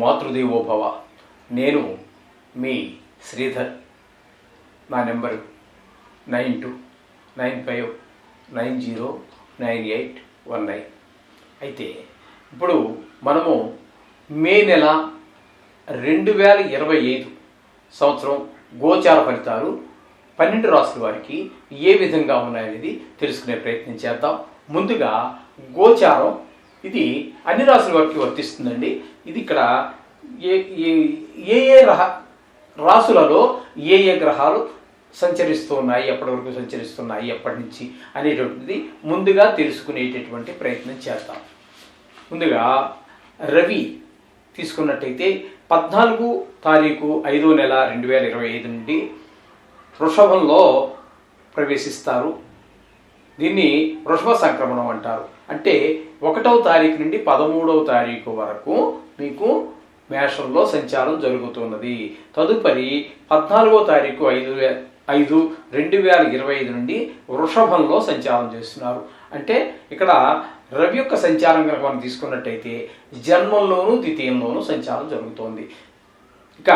మాతృదేవోభవ. నేను మీ శ్రీధర్. నా నెంబరు 9295909819. అయితే ఇప్పుడు మనము మే నెల 2025 సంవత్సరం గోచార ఫలితాలు 12 రాసుల వారికి ఏ విధంగా ఉన్నాయనేది తెలుసుకునే ప్రయత్నం చేద్దాం. ముందుగా గోచారం ఇది అన్ని రాసుల వారికి వర్తిస్తుందండి. ఇది ఇక్కడ ఏ రాసులలో ఏ గ్రహాలు సంచరిస్తూ ఉన్నాయి, ఎప్పటి వరకు సంచరిస్తున్నాయి, ఎప్పటి నుంచి అనేటువంటిది ముందుగా తెలుసుకునేటటువంటి ప్రయత్నం చేద్దాం. ముందుగా రవి తీసుకున్నట్టయితే 14 తారీఖు 5వ నెల 2025 నుండి వృషభంలో ప్రవేశిస్తారు. దీన్ని వృషభ సంక్రమణం అంటారు. అంటే 1వ తారీఖు నుండి 13వ తారీఖు వరకు మీకు మేషంలో సంచారం జరుగుతున్నది. తదుపరి 14వ తారీఖు 5/5/2025 నుండి వృషభంలో సంచారం చేస్తున్నారు. అంటే ఇక్కడ రవి యొక్క సంచారం కనుక మనం తీసుకున్నట్టయితే జన్మంలోనూ ద్వితీయంలోనూ సంచారం జరుగుతోంది. ఇక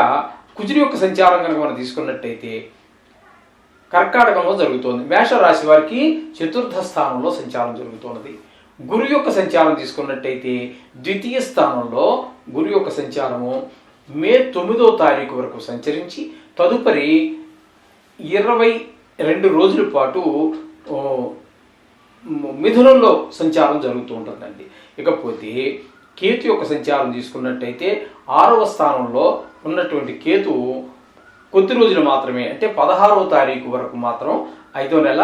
కుజుని యొక్క సంచారం కనుక మనం తీసుకున్నట్టయితే కర్కాటకంలో జరుగుతోంది. మేషరాశి వారికి 4వ స్థానంలో సంచారం జరుగుతున్నది. గురు యొక్క సంచారం తీసుకున్నట్టయితే ద్వితీయ స్థానంలో గురు యొక్క సంచారము మే 9వ తారీఖు వరకు సంచరించి తదుపరి 22 రోజుల పాటు మిథునంలో సంచారం జరుగుతూ ఉంటుందండి. ఇకపోతే కేతు యొక్క సంచారం తీసుకున్నట్టయితే 6వ స్థానంలో ఉన్నటువంటి కేతు కొద్ది రోజులు మాత్రమే, అంటే 16వ తారీఖు వరకు మాత్రం 5వ నెల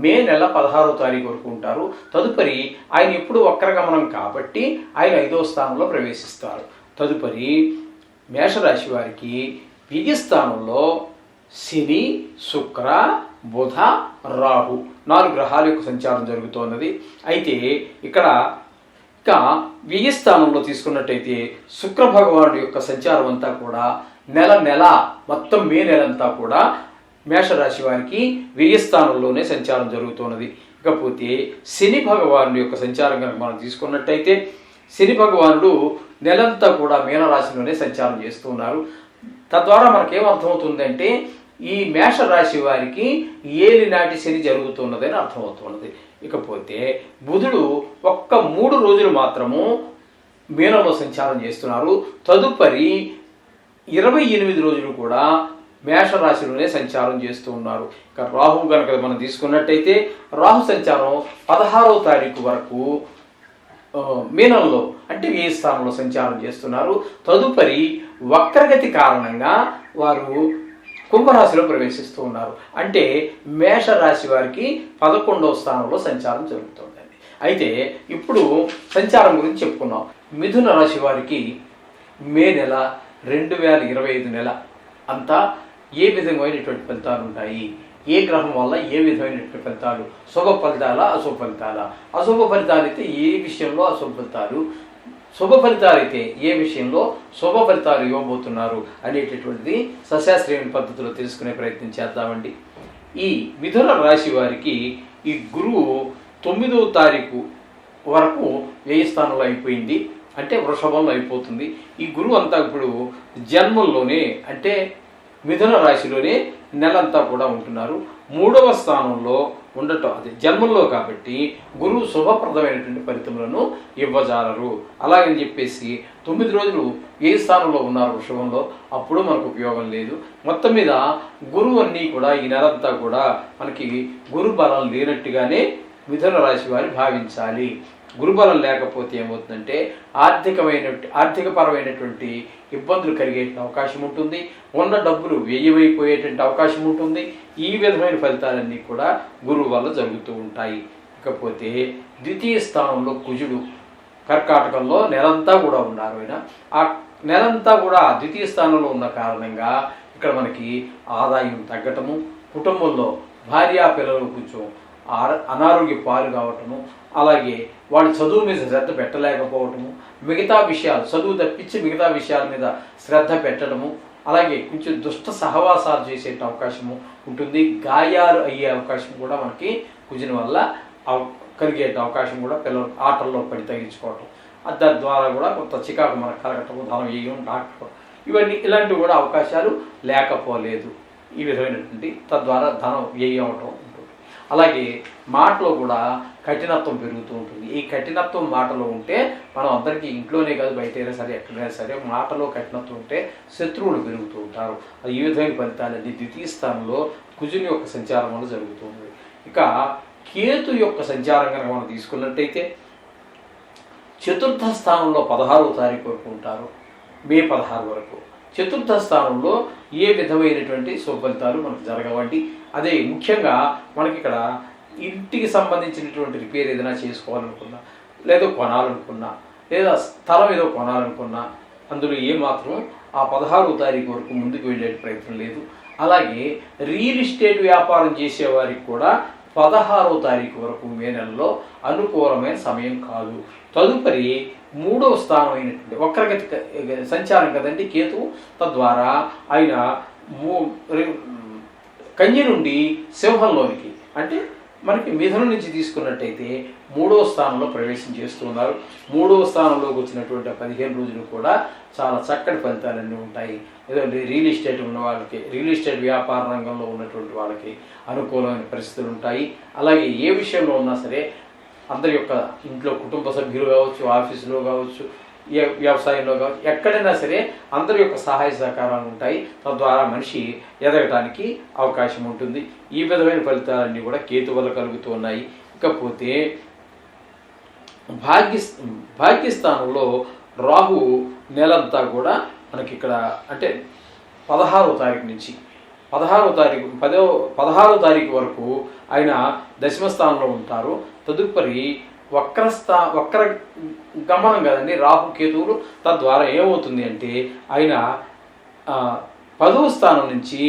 మే నెల 16వ తారీఖు వరకు ఉంటారు. తదుపరి ఆయన ఎప్పుడు వక్రగమనం కాబట్టి ఆయన 5వ స్థానంలో ప్రవేశిస్తారు. తదుపరి మేషరాశి వారికి వ్యయస్థానంలో శని, శుక్ర, బుధ, రాహు 4 గ్రహాల యొక్క సంచారం జరుగుతున్నది. అయితే ఇక్కడ వ్యయస్థానంలో తీసుకున్నట్టయితే శుక్ర భగవానుడి యొక్క సంచారం అంతా కూడా నెల మొత్తం మే నెలంతా కూడా మేషరాశి వారికి వ్యయస్థానంలోనే సంచారం జరుగుతున్నది. ఇకపోతే శని భగవానుడి యొక్క సంచారం కనుక మనం తీసుకున్నట్టయితే శని భగవానుడు నెలంతా కూడా మీనరాశిలోనే సంచారం చేస్తూ ఉన్నారు. తద్వారా మనకేమర్థమవుతుందంటే ఈ మేషరాశి వారికి ఏలినాటి శని జరుగుతున్నదని అర్థమవుతున్నది. ఇకపోతే బుధుడు ఒక్క 3 రోజులు మాత్రము మీనంలో సంచారం చేస్తున్నారు. తదుపరి 28 రోజులు కూడా మేషరాశిలోనే సంచారం చేస్తూ ఉన్నారు. ఇక రాహు కనుక మనం తీసుకున్నట్టయితే రాహు సంచారం 16వ తారీఖు వరకు మీనంలో అంటే ఏ స్థానంలో సంచారం చేస్తున్నారు. తదుపరి వక్రగతి కారణంగా వారు కుంభరాశిలో ప్రవేశిస్తూ ఉన్నారు. అంటే మేషరాశి వారికి 11వ స్థానంలో సంచారం జరుగుతుందండి. అయితే ఇప్పుడు సంచారం గురించి చెప్పుకున్నాం. మిథున రాశి వారికి మే నెల 2025 నెల అంతా ఏ విధమైనటువంటి ఫలితాలు ఉంటాయి, ఏ గ్రహం వల్ల ఏ విధమైనటువంటి ఫలితాలు, శుభ ఫలితాల అశుభ ఫలితాల, అశుభ ఫలితాలు అయితే ఏ విషయంలో అశుభ ఫలితాలు, శుభ ఫలితాలు అయితే ఏ విషయంలో శుభ ఫలితాలు ఇవ్వబోతున్నారు అనేటటువంటిది సశాస్త్రీయ పద్ధతిలో తెలుసుకునే ప్రయత్నం చేద్దామండి. ఈ మిథున రాశి వారికి ఈ గురువు 9వ తారీఖు వరకు వ్యయ స్థానంలో అయిపోయింది, అంటే వృషభంలో అయిపోతుంది. ఈ గురువు అంతా ఇప్పుడు జన్మంలోనే అంటే మిథున రాశిలోనే నెలంతా కూడా ఉంటున్నారు. 3వ స్థానంలో ఉండటం అది జన్మంలో కాబట్టి గురువు శుభప్రదమైనటువంటి ఫలితములను ఇవ్వజాలరు. అలాగని చెప్పేసి 9 రోజులు ఏ స్థానంలో ఉన్నారు వృషభంలో, అప్పుడు మనకు ఉపయోగం లేదు. మొత్తం మీద గురువు అన్నీ కూడా ఈ నెలంతా కూడా మనకి గురు బలం లేనట్టుగానే మిథున రాశి వారు భావించాలి. గురుబలం లేకపోతే ఏమవుతుందంటే ఆర్థికపరమైనటువంటి ఇబ్బందులు కలిగే అవకాశం ఉంటుంది. ఉన్న డబ్బులు వ్యయమైపోయేటువంటి అవకాశం ఉంటుంది. ఈ విధమైన ఫలితాలన్నీ కూడా గురువు వల్ల జరుగుతూ ఉంటాయి. ఇకపోతే ద్వితీయ స్థానంలో కుజుడు కర్కాటకంలో నెలంతా కూడా ఉన్నారు. ఆయన ఆ నెలంతా కూడా ద్వితీయ స్థానంలో ఉన్న కారణంగా ఇక్కడ మనకి ఆదాయం తగ్గటము, కుటుంబంలో భార్యా పిల్లలు కొంచెం అనారోగ్య పాలు కావటము, అలాగే వాళ్ళ చదువు మీద శ్రద్ధ పెట్టలేకపోవటము, మిగతా విషయాలు చదువు తప్పించి మిగతా విషయాల మీద శ్రద్ధ పెట్టడము, అలాగే కొంచెం దుష్ట సహవాసాలు చేసే అవకాశము ఉంటుంది. గాయాలు అయ్యే అవకాశం కూడా మనకి కుజుని వల్ల కలిగే అవకాశం కూడా పిల్లలు ఆటల్లో పడి తగ్గించుకోవటం, దాని ద్వారా కూడా కొంత చికాకు మనకు కలగటము, ధనం వేయడం, డాక్టర్ ఇవన్నీ ఇలాంటివి కూడా అవకాశాలు లేకపోలేదు. ఈ విధమైనటువంటి తద్వారా ధనం వ్యయం అవటం ఉంటుంది. అలాగే మాటలో కూడా కఠినత్వం పెరుగుతూ ఉంటుంది. ఈ కఠినత్వం మాటలో ఉంటే మనం అందరికీ ఇంట్లోనే కాదు బయటైనా సరే ఎక్కడైనా సరే మాటలో కఠినత్వం ఉంటే శత్రువులు పెరుగుతూ ఉంటారు. అది ఈ విధమైన ఫలితాలన్నీ ద్వితీయ స్థానంలో కుజుని యొక్క సంచారం వల్ల జరుగుతుంది. ఇక కేతు యొక్క సంచారం కనుక మనం తీసుకున్నట్టయితే చతుర్థ స్థానంలో 16వ తారీఖు వరకు ఉంటారు, మే 16 వరకు. చతుర్థ స్థానంలో ఏ విధమైనటువంటి శుభఫలితాలు మనకు జరగవండి. అదే ముఖ్యంగా మనకి ఇక్కడ ఇంటికి సంబంధించినటువంటి రిపేర్ ఏదైనా చేసుకోవాలనుకున్నా, లేదా కొనాలనుకున్నా, లేదా స్థలం ఏదో కొనాలనుకున్నా అందులో ఏమాత్రం ఆ 16వ తారీఖు వరకు ముందుకు వెళ్ళే ప్రయత్నం లేదు. అలాగే రియల్ ఎస్టేట్ వ్యాపారం చేసేవారికి కూడా 16వ తారీఖు వరకు మే నెలలో అనుకూలమైన సమయం కాదు. తదుపరి 3వ స్థానం అయినటువంటి వక్రగతి సంచారం కదండి కేతువు. తద్వారా ఆయన కన్య నుండి సింహంలోనికి, అంటే మనకి మిథునం నుంచి తీసుకున్నట్టయితే 3వ స్థానంలో ప్రవేశం చేస్తున్నారు. 3వ స్థానంలోకి వచ్చినటువంటి 15 రోజులు కూడా చాలా చక్కటి ఫలితాలన్నీ ఉంటాయి. ఏదో రియల్ ఎస్టేట్ ఉన్న వాళ్ళకి, రియల్ ఎస్టేట్ వ్యాపార రంగంలో ఉన్నటువంటి వాళ్ళకి అనుకూలమైన పరిస్థితులు ఉంటాయి. అలాగే ఏ విషయంలో ఉన్నా సరే అందరి యొక్క ఇంట్లో కుటుంబ సభ్యులు కావచ్చు, ఆఫీసులో కావచ్చు, వ్యవసాయంలో కావచ్చు, ఎక్కడైనా సరే అందరి యొక్క సహాయ సహకారాలు ఉంటాయి. తద్వారా మనిషి ఎదగటానికి అవకాశం ఉంటుంది. ఈ విధమైన ఫలితాలన్నీ కూడా కేతు వల్ల కలుగుతూ ఉన్నాయి. ఇకపోతే భాగ్యస్థానంలో రాహు నెలంతా కూడా మనకి ఇక్కడ అంటే 16వ తారీఖు నుంచి 16వ తారీఖు వరకు ఆయన దశమ స్థానంలో ఉంటారు. తదుపరి వక్ర గమనం కదండి రాహు కేతువులు. తద్వారా ఏమవుతుంది అంటే ఆయన 10వ స్థానం నుంచి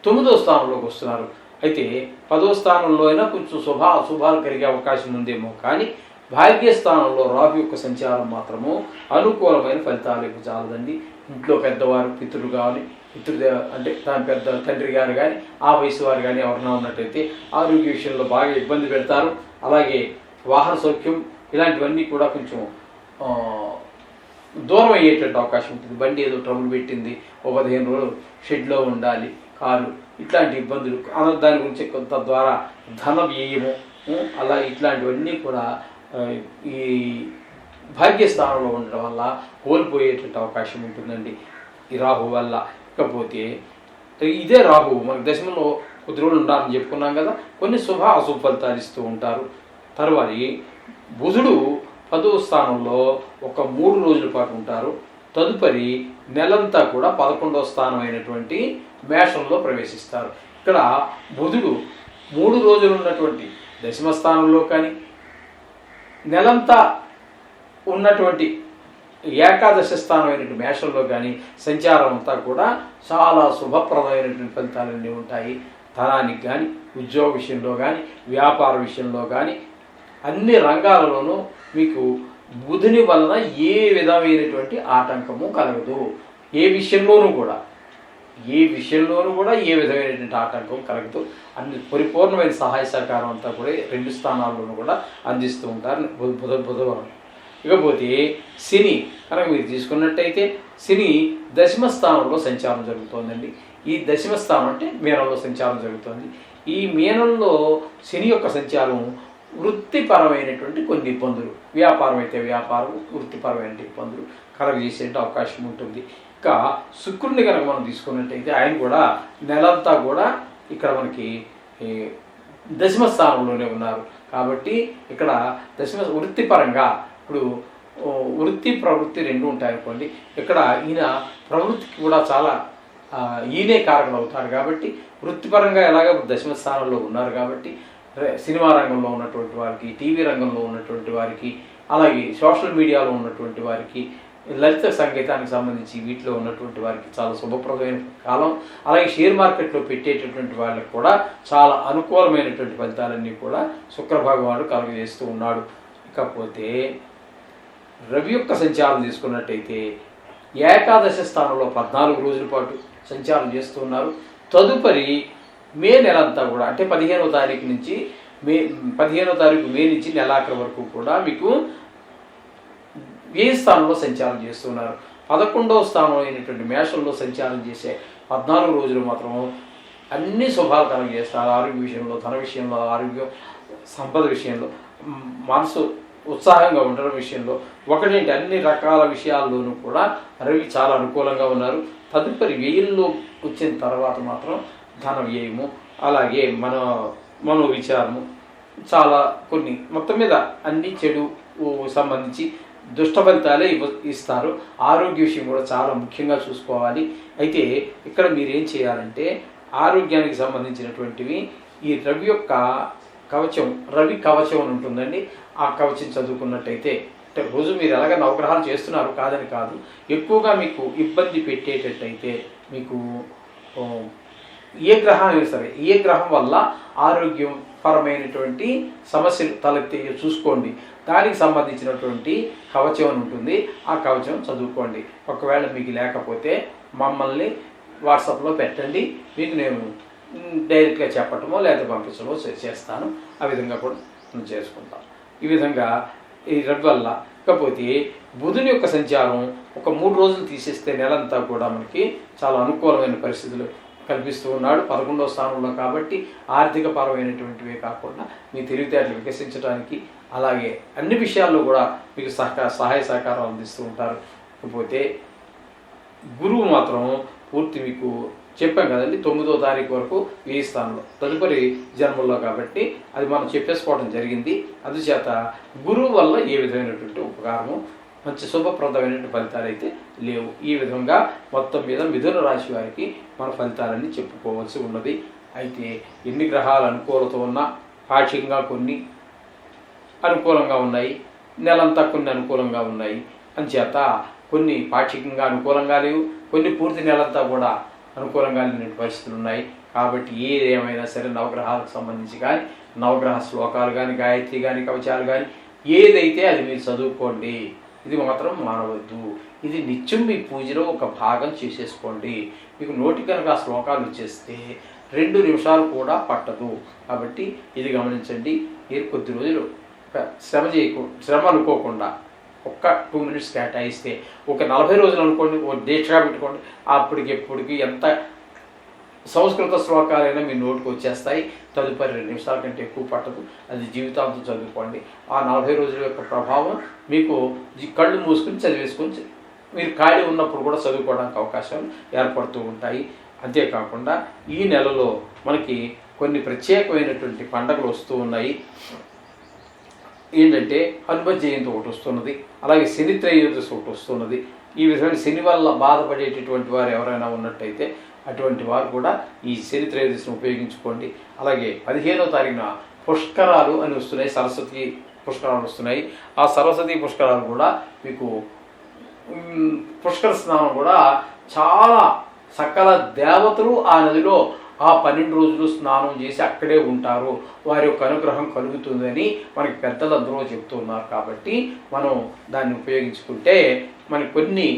9వ స్థానంలోకి వస్తున్నారు. అయితే 10వ స్థానంలో అయినా కొంచెం అశుభాలు కలిగే అవకాశం ఉందేమో, కానీ భాగ్యస్థానంలో రాహు యొక్క సంచారం మాత్రము అనుకూలమైన ఫలితాలు చాలదండి. ఇంట్లో పెద్దవారు, పితృలు కానీ, అంటే దాని పెద్ద తండ్రి గారు కానీ, ఆ వయసు వారు కానీ ఎవరైనా ఉన్నట్టయితే ఆరోగ్య విషయంలో బాగా ఇబ్బంది పెడతారు. అలాగే వాహన సౌఖ్యం ఇలాంటివన్నీ కూడా కొంచెం దూరం అయ్యేటువంటి అవకాశం ఉంటుంది. బండి ఏదో ట్రబుల్ పెట్టింది, 15 రోజులు షెడ్లో ఉండాలి కారు, ఇట్లాంటి ఇబ్బందులు, దాని గురించి కొంత ద్వారా ధన వ్యయము, అలా ఇట్లాంటివన్నీ కూడా ఈ భాగ్యస్థానంలో ఉండడం వల్ల కోల్పోయేటువంటి అవకాశం ఉంటుందండి ఈ రాహు వల్ల. ఇకపోతే ఇదే రాహు మనకు దశమంలో కొద్ది రోజులు ఉండాలని చెప్పుకున్నాం కదా, కొన్ని అశుభ ఫలితాలు ఇస్తూ ఉంటారు. తర్వాత బుధుడు 10వ స్థానంలో ఒక 3 రోజుల పాటు ఉంటారు. తదుపరి నెలంతా కూడా 11వ స్థానం అయినటువంటి మేషంలో ప్రవేశిస్తారు. ఇక్కడ బుధుడు 3 రోజులు ఉన్నటువంటి దశమ స్థానంలో కానీ, నెలంతా ఉన్నటువంటి ఏకాదశ స్థానమైనటువంటి మేషంలో కానీ సంచారం అంతా కూడా చాలా శుభప్రదమైనటువంటి ఫలితాలన్నీ ఉంటాయి. ధనానికి కానీ, ఉద్యోగ విషయంలో కానీ, వ్యాపార విషయంలో కానీ, అన్ని రంగాలలోనూ మీకు బుధుని వలన ఏ విధమైనటువంటి ఆటంకము కలగదు. ఏ విషయంలోనూ కూడా ఏ విధమైనటువంటి ఆటంకం కలగదు. అన్ని పరిపూర్ణమైన సహాయ సహకారం అంతా కూడా 2 స్థానాల్లోనూ కూడా అందిస్తూ ఉంటారు బుధవారం. ఇకపోతే శని కనుక మీరు తీసుకున్నట్టయితే శని దశమ స్థానంలో సంచారం జరుగుతోందండి. ఈ దశమ స్థానం అంటే మీనంలో సంచారం జరుగుతుంది. ఈ మీనంలో శని యొక్క సంచారం వృత్తిపరమైనటువంటి కొన్ని ఇబ్బందులు, వ్యాపారం అయితే వ్యాపారం, వృత్తిపరమైన ఇబ్బందులు కలగజేసే అవకాశం ఉంటుంది. ఇంకా శుక్రుడిని కనుక మనం తీసుకున్నట్టయితే ఆయన కూడా నెలంతా కూడా ఇక్కడ మనకి దశమ స్థానంలోనే ఉన్నారు. కాబట్టి ఇక్కడ వృత్తిపరంగా ఇప్పుడు వృత్తి ప్రవృత్తి 2 ఉంటాయి అనుకోండి. ఇక్కడ ఈయన ప్రవృత్తికి కూడా చాలా ఈయనే కారకులు అవుతారు. కాబట్టి వృత్తిపరంగా ఎలాగ దశమ స్థానంలో ఉన్నారు కాబట్టి సినిమా రంగంలో ఉన్నటువంటి వారికి, టీవీ రంగంలో ఉన్నటువంటి వారికి, అలాగే సోషల్ మీడియాలో ఉన్నటువంటి వారికి, లలిత సంగీతానికి సంబంధించి వీటిలో ఉన్నటువంటి వారికి చాలా శుభప్రదమైన కాలం. అలాగే షేర్ మార్కెట్లో పెట్టేటటువంటి వాళ్ళకి కూడా చాలా అనుకూలమైనటువంటి ఫలితాలన్నీ కూడా శుక్ర భగవానుడు కలుగజేస్తూ ఉన్నాడు. ఇకపోతే రవి యొక్క సంచారం తీసుకున్నట్టయితే ఏకాదశ స్థానంలో 14 రోజుల పాటు సంచారం చేస్తున్నారు. తదుపరి మే నెలంతా కూడా అంటే 15వ తారీఖు నుంచి మే నుంచి నెలాఖరు వరకు కూడా మీకు వ్యయ స్థానంలో సంచారం చేస్తున్నారు. 11వ స్థానం అయినటువంటి మేషంలో సంచారం చేసే 14 రోజులు మాత్రం అన్ని శుభాలు కలుగజేస్తారు. ఆరోగ్య విషయంలో, ధన విషయంలో, ఆరోగ్యం, సంపద విషయంలో, మనసు ఉత్సాహంగా ఉండడం విషయంలో, ఒకటేంటి అన్ని రకాల విషయాల్లోనూ కూడా రవి చాలా అనుకూలంగా ఉన్నారు. తదుపరి వ్యయంలో వచ్చిన తర్వాత మాత్రం ధన వ్యయము, అలాగే మనో విచారము, చాలా కొన్ని మొత్తం మీద అన్ని చెడు సంబంధించి దుష్ట ఫలితాలే ఇస్తారు. ఆరోగ్య విషయం కూడా చాలా ముఖ్యంగా చూసుకోవాలి. అయితే ఇక్కడ మీరేం చేయాలంటే ఆరోగ్యానికి సంబంధించినటువంటివి ఈ రవి యొక్క కవచం, రవి కవచం అని ఉంటుందండి. ఆ కవచం చదువుకున్నట్టయితే అంటే రోజు మీరు ఎలాగ నవగ్రహాలు చేస్తున్నారు కాదని కాదు, ఎక్కువగా మీకు ఇబ్బంది పెట్టేటట్టయితే మీకు ఏ గ్రహం అయినా సరే, ఏ గ్రహం వల్ల ఆరోగ్యం పరమైనటువంటి సమస్యలు తలెత్తే చూసుకోండి. దానికి సంబంధించినటువంటి కవచం అని ఉంటుంది. ఆ కవచం చదువుకోండి. ఒకవేళ మీకు లేకపోతే మమ్మల్ని వాట్సాప్లో పెట్టండి, మీకు నేను డైరెక్ట్గా చెప్పటమో లేదా పంపించడమో చేస్తాను. ఆ విధంగా కూడా మనం చేసుకుంటాం. ఈ విధంగా ఈ రవి వల్ల. ఇకపోతే బుధుని యొక్క సంచారం ఒక 3 రోజులు తీసేస్తే నెలంతా కూడా మనకి చాలా అనుకూలమైన పరిస్థితులు కల్పిస్తూ ఉన్నాడు. 11వ స్థానంలో కాబట్టి ఆర్థిక పరమైనటువంటివే కాకుండా మీ తెలివితేటలు వికసించడానికి, అలాగే అన్ని విషయాల్లో కూడా మీకు సహాయ సహకారం అందిస్తూ ఉంటారు. ఇకపోతే గురువు మాత్రం పూర్తి మీకు చెప్పాం కదండి, 9వ తారీఖు వరకు వ్యయ స్థానంలో, తదుపరి జన్మల్లో కాబట్టి అది మనం చెప్పేసుకోవడం జరిగింది. అందుచేత గురువు వల్ల ఏ విధమైనటువంటి ఉపకారము, మంచి శుభప్రదమైనటువంటి ఫలితాలు అయితే లేవు. ఈ విధంగా మొత్తం మీద మిథున రాశి వారికి మన ఫలితాలన్నీ చెప్పుకోవాల్సి ఉన్నది. అయితే ఎన్ని గ్రహాలు అనుకూలత ఉన్నా పాక్షికంగా కొన్ని అనుకూలంగా ఉన్నాయి, నెలంతా కొన్ని అనుకూలంగా ఉన్నాయి. అంచేత కొన్ని పాక్షికంగా అనుకూలంగా లేవు, కొన్ని పూర్తి నెలంతా కూడా అనుకూలంగా లేని పరిస్థితులు ఉన్నాయి. కాబట్టి ఏదేమైనా సరే నవగ్రహాలకు సంబంధించి కానీ, నవగ్రహ శ్లోకాలు కానీ, గాయత్రి కానీ, కవచాలు కానీ ఏదైతే అది మీరు చదువుకోండి. ఇది మాత్రం మానవద్దు. ఇది నిత్యం మీ పూజలో ఒక భాగం చేసేసుకోండి. మీకు నోటి కనుక ఆ శ్లోకాలు వచ్చేస్తే 2 నిమిషాలు కూడా పట్టదు. కాబట్టి ఇది గమనించండి. మీరు కొద్ది రోజులు శ్రమ అనుకోకుండా ఒక్క 2 మినిట్స్ కేటాయిస్తే, ఒక 40 రోజులు అనుకోండి, ఒక దీక్షగా పెట్టుకోండి, అప్పటికి ఎంత సంస్కృత శ్లోకాలైనా మీ నోటికి వచ్చేస్తాయి. తదుపరి 2 నిమిషాల కంటే ఎక్కువ పట్టదు. అది జీవితాంతం చదువుకోండి. ఆ 40 రోజుల యొక్క ప్రభావం మీకు కళ్ళు మూసుకుని చదివేసుకొని మీరు ఖాళీ ఉన్నప్పుడు కూడా చదువుకోవడానికి అవకాశాలు ఏర్పడుతూ ఉంటాయి. అంతేకాకుండా ఈ నెలలో మనకి కొన్ని ప్రత్యేకమైనటువంటి పండుగలు వస్తూ ఉన్నాయి. ఏంటంటే హనుమ జయంతి ఒకటి వస్తున్నది, అలాగే శని త్రయోదశి ఒకటి వస్తున్నది. ఈ విధమైన శని వల్ల బాధపడేటటువంటి వారు ఎవరైనా ఉన్నట్టయితే అటువంటి వారు కూడా ఈ శని త్రయోదశిని ఉపయోగించుకోండి. అలాగే 15వ తారీఖున పుష్కరాలు అని వస్తున్నాయి, సరస్వతి పుష్కరాలు వస్తున్నాయి. ఆ సరస్వతి పుష్కరాలు కూడా మీకు పుష్కర స్నానం కూడా చాలా సకల దేవతలు ఆ నదిలో ఆ 12 రోజులు స్నానం చేసి అక్కడే ఉంటారు. వారి యొక్క అనుగ్రహం కలుగుతుందని మనకి పెద్దలు అందరూ చెప్తూ ఉన్నారు. కాబట్టి మనం దాన్ని ఉపయోగించుకుంటే కొన్ని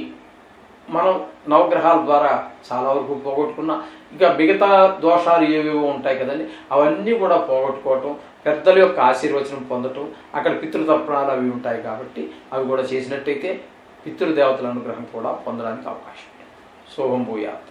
మనం నవగ్రహాల ద్వారా చాలా వరకు పోగొట్టుకున్నా, ఇంకా మిగతా దోషాలు ఏవేవో ఉంటాయి కదండి, అవన్నీ కూడా పోగొట్టుకోవటం, పెద్దల యొక్క ఆశీర్వచనం పొందటం, అక్కడ పితృతర్పణాలు అవి ఉంటాయి కాబట్టి అవి కూడా చేసినట్టయితే పితృదేవతల అనుగ్రహం కూడా పొందడానికి అవకాశం ఉంది. శుభం భూయాత్.